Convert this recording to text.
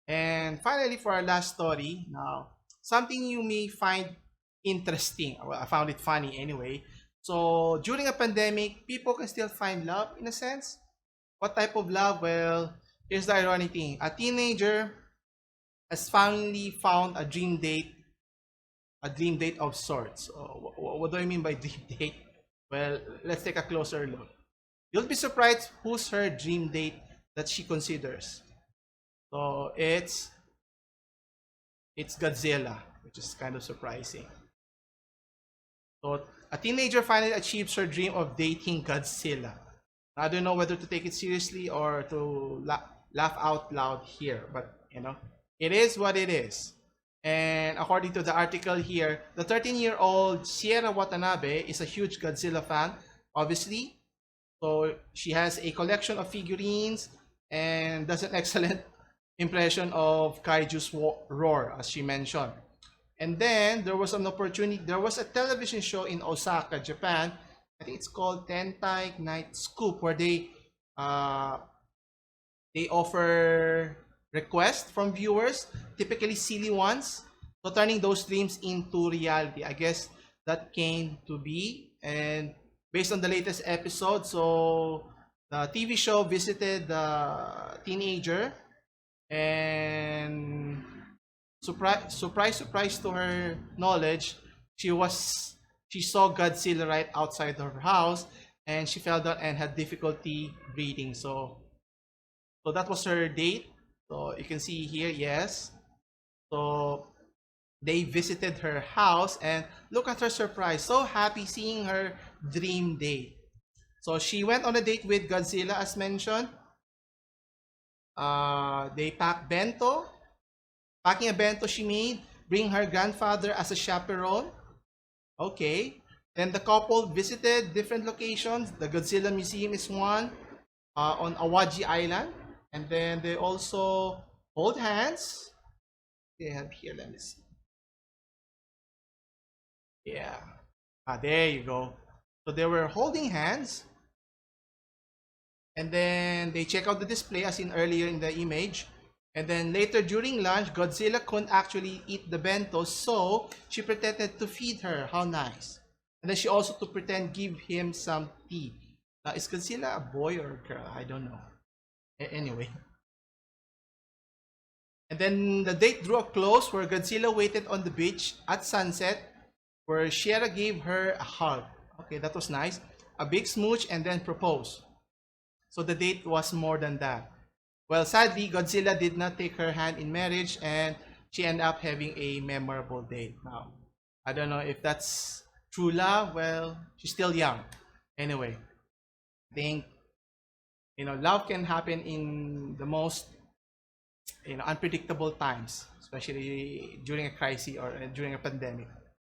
And finally, for our last story, now something you may find interesting. Well, I found it funny anyway. So during a pandemic, people can still find love in a sense. What type of love? Well, here's the ironic thing: a teenager has finally found a dream date of sorts. So, what do I mean by dream date? Well, let's take a closer look. You'll be surprised who's her dream date that she considers. So it's Godzilla, which is kind of surprising. So a teenager finally achieves her dream of dating Godzilla. I don't know whether to take it seriously or to laugh out loud here, but it is what it is. And according to the article here, the 13-year-old Sierra Watanabe is a huge Godzilla fan, obviously. So she has a collection of figurines and does an excellent impression of Kaiju's roar, as she mentioned. And then there was an opportunity. There was a television show in Osaka, Japan. I think it's called Tentai Night Scoop, where they offer requests from viewers, typically silly ones, so turning those dreams into reality. I guess that came to be, and based on the latest episode, so the TV show visited the teenager, and surprise to her knowledge, she saw Godzilla right outside her house, and she fell down and had difficulty breathing. So that was her date. So you can see here, yes. So they visited her house, and look at her surprise. So happy seeing her dream date. So she went on a date with Godzilla, as mentioned. They packed bento. Packing a bento she made, bring her grandfather as a chaperone. Okay. Then the couple visited different locations. The Godzilla Museum is one on Awaji Island. And then they also hold hands. They have here, let me see. Yeah. There you go. So they were holding hands. And then they check out the display as in earlier in the image. And then later during lunch, Godzilla couldn't actually eat the bento, so she pretended to feed her. How nice. And then she also to pretend give him some tea. Now, is Godzilla a boy or a girl? I don't know. Anyway. And then the date drew a close where Godzilla waited on the beach at sunset where Sierra gave her a hug. Okay, that was nice. A big smooch and then proposed. So the date was more than that. Well, sadly, Godzilla did not take her hand in marriage and she ended up having a memorable date. Now, I don't know if that's true love. Well, she's still young. Anyway, I think, love can happen in the most, unpredictable times, especially during a crisis or during a pandemic.